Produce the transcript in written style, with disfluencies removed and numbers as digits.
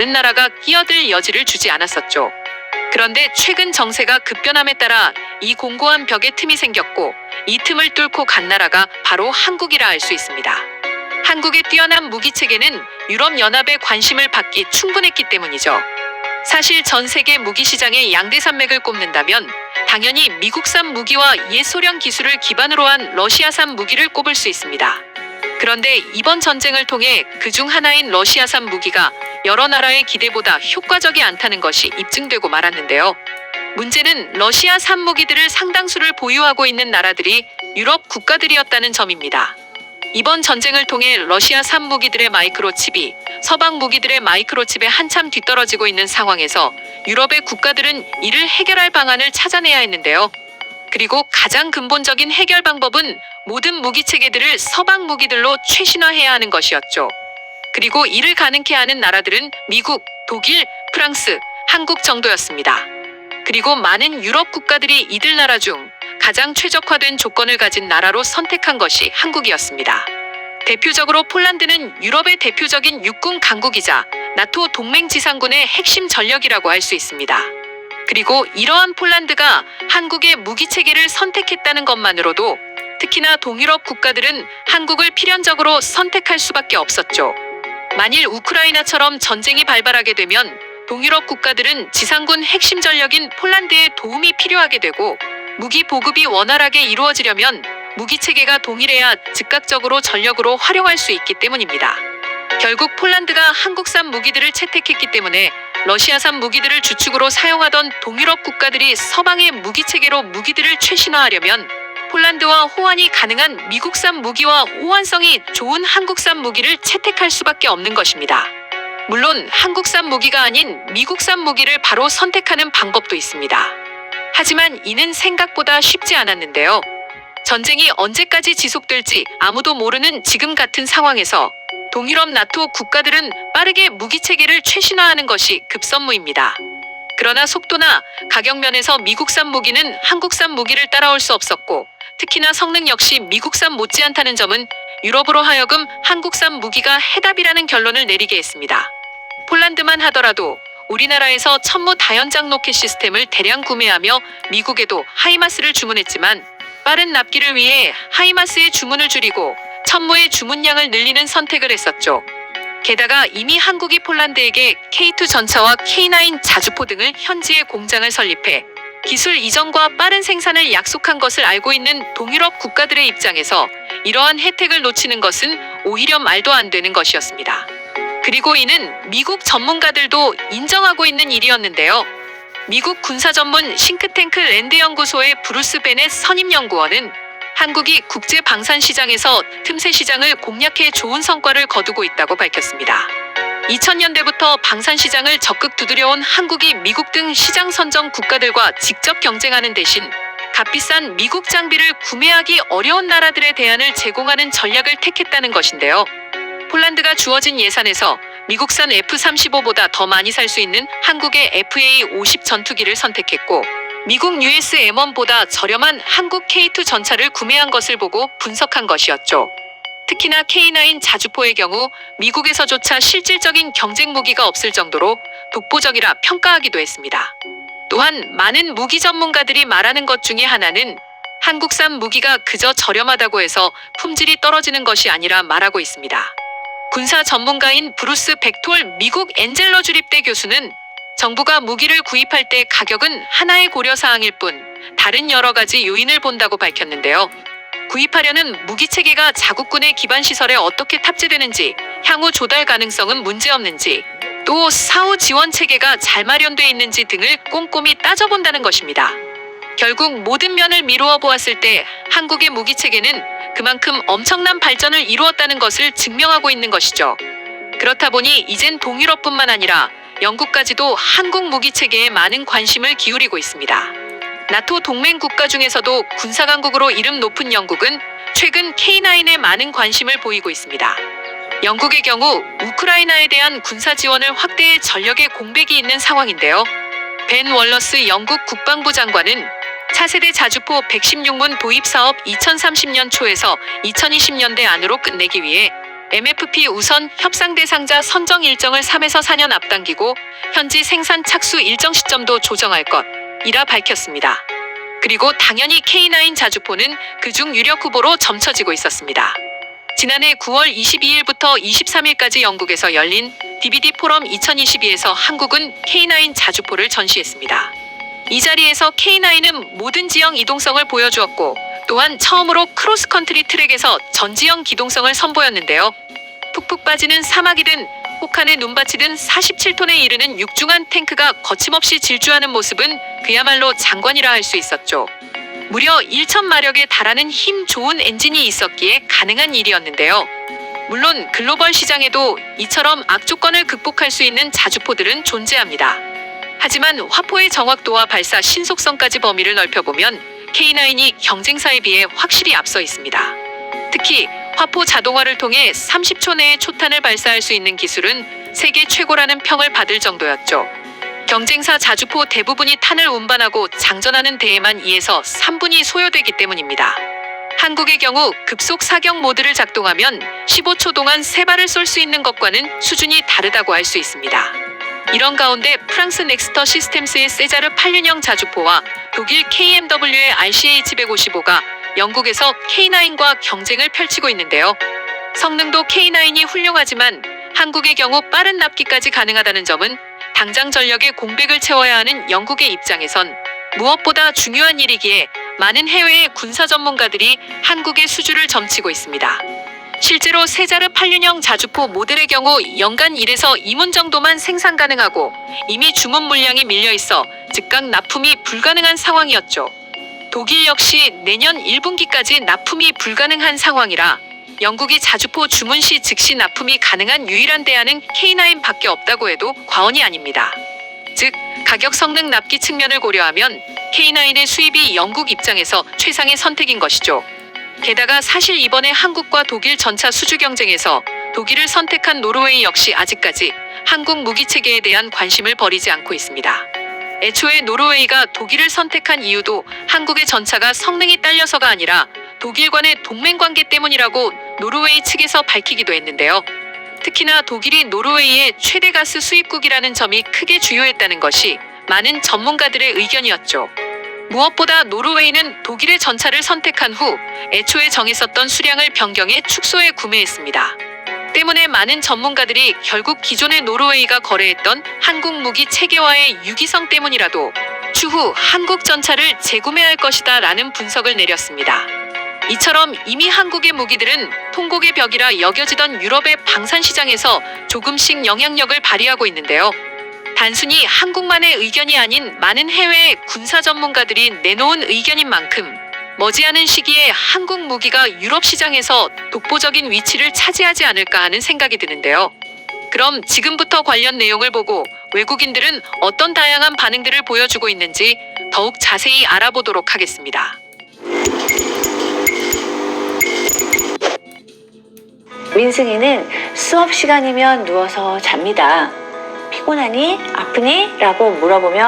다른 나라가 끼어들 여지를 주지 않았었죠. 그런데 최근 정세가 급변함에 따라 이 공고한 벽에 틈이 생겼고 이 틈을 뚫고 간 나라가 바로 한국이라 할 수 있습니다. 한국의 뛰어난 무기 체계는 유럽연합의 관심을 받기 충분했기 때문이죠. 사실 전 세계 무기 시장의 양대 산맥을 꼽는다면 당연히 미국산 무기와 옛 소련 기술을 기반으로 한 러시아산 무기를 꼽을 수 있습니다. 그런데 이번 전쟁을 통해 그중 하나인 러시아산 무기가 여러 나라의 기대보다 효과적이 않다는 것이 입증되고 말았는데요. 문제는 러시아산 무기들을 상당수를 보유하고 있는 나라들이 유럽 국가들이었다는 점입니다. 이번 전쟁을 통해 러시아산 무기들의 마이크로칩이 서방 무기들의 마이크로칩에 한참 뒤떨어지고 있는 상황에서 유럽의 국가들은 이를 해결할 방안을 찾아내야 했는데요. 그리고 가장 근본적인 해결 방법은 모든 무기 체계들을 서방 무기들로 최신화해야 하는 것이었죠. 그리고 이를 가능케 하는 나라들은 미국, 독일, 프랑스, 한국 정도였습니다. 그리고 많은 유럽 국가들이 이들 나라 중 가장 최적화된 조건을 가진 나라로 선택한 것이 한국이었습니다. 대표적으로 폴란드는 유럽의 대표적인 육군 강국이자 나토 동맹 지상군의 핵심 전력이라고 할 수 있습니다. 그리고 이러한 폴란드가 한국의 무기 체계를 선택했다는 것만으로도 특히나 동유럽 국가들은 한국을 필연적으로 선택할 수밖에 없었죠. 만일 우크라이나처럼 전쟁이 발발하게 되면 동유럽 국가들은 지상군 핵심 전력인 폴란드의 도움이 필요하게 되고 무기 보급이 원활하게 이루어지려면 무기 체계가 동일해야 즉각적으로 전력으로 활용할 수 있기 때문입니다. 결국 폴란드가 한국산 무기들을 채택했기 때문에 러시아산 무기들을 주축으로 사용하던 동유럽 국가들이 서방의 무기 체계로 무기들을 최신화하려면 폴란드와 호환이 가능한 미국산 무기와 호환성이 좋은 한국산 무기를 채택할 수밖에 없는 것입니다. 물론 한국산 무기가 아닌 미국산 무기를 바로 선택하는 방법도 있습니다. 하지만 이는 생각보다 쉽지 않았는데요. 전쟁이 언제까지 지속될지 아무도 모르는 지금 같은 상황에서 동유럽 나토 국가들은 빠르게 무기 체계를 최신화하는 것이 급선무입니다. 그러나 속도나 가격 면에서 미국산 무기는 한국산 무기를 따라올 수 없었고 특히나 성능 역시 미국산 못지않다는 점은 유럽으로 하여금 한국산 무기가 해답이라는 결론을 내리게 했습니다. 폴란드만 하더라도 우리나라에서 천무 다연장 로켓 시스템을 대량 구매하며 미국에도 하이마스를 주문했지만 빠른 납기를 위해 하이마스의 주문을 줄이고 천무의 주문량을 늘리는 선택을 했었죠. 게다가 이미 한국이 폴란드에게 K2 전차와 K9 자주포 등을 현지에 공장을 설립해 기술 이전과 빠른 생산을 약속한 것을 알고 있는 동유럽 국가들의 입장에서 이러한 혜택을 놓치는 것은 오히려 말도 안 되는 것이었습니다. 그리고 이는 미국 전문가들도 인정하고 있는 일이었는데요. 미국 군사 전문 싱크탱크 랜드 연구소의 브루스 베넷 선임 연구원은 한국이 국제 방산 시장에서 틈새 시장을 공략해 좋은 성과를 거두고 있다고 밝혔습니다. 2000년대부터 방산 시장을 적극 두드려온 한국이 미국 등 시장 선정 국가들과 직접 경쟁하는 대신 값비싼 미국 장비를 구매하기 어려운 나라들의 대안을 제공하는 전략을 택했다는 것인데요. 폴란드가 주어진 예산에서 미국산 F-35보다 더 많이 살 수 있는 한국의 FA-50 전투기를 선택했고 미국 US M1보다 저렴한 한국 K2 전차를 구매한 것을 보고 분석한 것이었죠. 특히나 K9 자주포의 경우 미국에서조차 실질적인 경쟁 무기가 없을 정도로 독보적이라 평가하기도 했습니다. 또한 많은 무기 전문가들이 말하는 것 중에 하나는 한국산 무기가 그저 저렴하다고 해서 품질이 떨어지는 것이 아니라 말하고 있습니다. 군사 전문가인 브루스 벡톨 미국 엔젤러 주립대 교수는 정부가 무기를 구입할 때 가격은 하나의 고려사항일 뿐 다른 여러 가지 요인을 본다고 밝혔는데요. 구입하려는 무기 체계가 자국군의 기반 시설에 어떻게 탑재되는지, 향후 조달 가능성은 문제없는지, 또 사후 지원 체계가 잘 마련돼 있는지 등을 꼼꼼히 따져본다는 것입니다. 결국 모든 면을 미루어 보았을 때 한국의 무기 체계는 그만큼 엄청난 발전을 이루었다는 것을 증명하고 있는 것이죠. 그렇다 보니 이젠 동유럽뿐만 아니라 영국까지도 한국 무기 체계에 많은 관심을 기울이고 있습니다. 나토 동맹 국가 중에서도 군사강국으로 이름 높은 영국은 최근 K9에 많은 관심을 보이고 있습니다. 영국의 경우 우크라이나에 대한 군사 지원을 확대해 전력의 공백이 있는 상황인데요. 벤 월러스 영국 국방부 장관은 차세대 자주포 116문 도입 사업 2030년 초에서 2020년대 안으로 끝내기 위해 MFP 우선 협상 대상자 선정 일정을 3에서 4년 앞당기고 현지 생산 착수 일정 시점도 조정할 것이라 밝혔습니다. 그리고 당연히 K9 자주포는 그중 유력 후보로 점쳐지고 있었습니다. 지난해 9월 22일부터 23일까지 영국에서 열린 DVD 포럼 2022에서 한국은 K9 자주포를 전시했습니다. 이 자리에서 K9은 모든 지형 이동성을 보여주었고 또한 처음으로 크로스컨트리 트랙에서 전지형 기동성을 선보였는데요. 푹푹 빠지는 사막이든 혹한의 눈밭이든 47톤에 이르는 육중한 탱크가 거침없이 질주하는 모습은 그야말로 장관이라 할 수 있었죠. 무려 1,000마력에 달하는 힘 좋은 엔진이 있었기에 가능한 일이었는데요. 물론 글로벌 시장에도 이처럼 악조건을 극복할 수 있는 자주포들은 존재합니다. 하지만 화포의 정확도와 발사 신속성까지 범위를 넓혀보면 K9이 경쟁사에 비해 확실히 앞서 있습니다. 특히 화포 자동화를 통해 30초 내에 초탄을 발사할 수 있는 기술은 세계 최고라는 평을 받을 정도였죠. 경쟁사 자주포 대부분이 탄을 운반하고 장전하는 데에만 2에서 3분이 소요되기 때문입니다. 한국의 경우 급속 사격 모드를 작동하면 15초 동안 3발을 쏠 수 있는 것과는 수준이 다르다고 할 수 있습니다. 이런 가운데 프랑스 넥스터 시스템스의 세자르 8륜형 자주포와 독일 KMW의 RCH155가 영국에서 K9과 경쟁을 펼치고 있는데요. 성능도 K9이 훌륭하지만 한국의 경우 빠른 납기까지 가능하다는 점은 당장 전력의 공백을 채워야 하는 영국의 입장에선 무엇보다 중요한 일이기에 많은 해외의 군사 전문가들이 한국의 수주를 점치고 있습니다. 실제로 세자르 8륜형 자주포 모델의 경우 연간 1에서 2문 정도만 생산 가능하고 이미 주문 물량이 밀려 있어 즉각 납품이 불가능한 상황이었죠. 독일 역시 내년 1분기까지 납품이 불가능한 상황이라 영국이 자주포 주문 시 즉시 납품이 가능한 유일한 대안은 K9 밖에 없다고 해도 과언이 아닙니다. 즉, 가격 성능 납기 측면을 고려하면 K9의 수입이 영국 입장에서 최상의 선택인 것이죠. 게다가 사실 이번에 한국과 독일 전차 수주 경쟁에서 독일을 선택한 노르웨이 역시 아직까지 한국 무기 체계에 대한 관심을 버리지 않고 있습니다. 애초에 노르웨이가 독일을 선택한 이유도 한국의 전차가 성능이 딸려서가 아니라 독일과의 동맹 관계 때문이라고 노르웨이 측에서 밝히기도 했는데요. 특히나 독일이 노르웨이의 최대 가스 수입국이라는 점이 크게 주요했다는 것이 많은 전문가들의 의견이었죠. 무엇보다 노르웨이는 독일의 전차를 선택한 후 애초에 정했었던 수량을 변경해 축소해 구매했습니다. 때문에 많은 전문가들이 결국 기존의 노르웨이가 거래했던 한국 무기 체계화의 유기성 때문이라도 추후 한국 전차를 재구매할 것이다 라는 분석을 내렸습니다. 이처럼 이미 한국의 무기들은 통곡의 벽이라 여겨지던 유럽의 방산 시장에서 조금씩 영향력을 발휘하고 있는데요. 단순히 한국만의 의견이 아닌 많은 해외의 군사 전문가들이 내놓은 의견인 만큼 머지않은 시기에 한국 무기가 유럽 시장에서 독보적인 위치를 차지하지 않을까 하는 생각이 드는데요. 그럼 지금부터 관련 내용을 보고 외국인들은 어떤 다양한 반응들을 보여주고 있는지 더욱 자세히 알아보도록 하겠습니다. 민승이는 수업 시간이면 누워서 잡니다. 피곤하니? 아프니? 라고 물어보면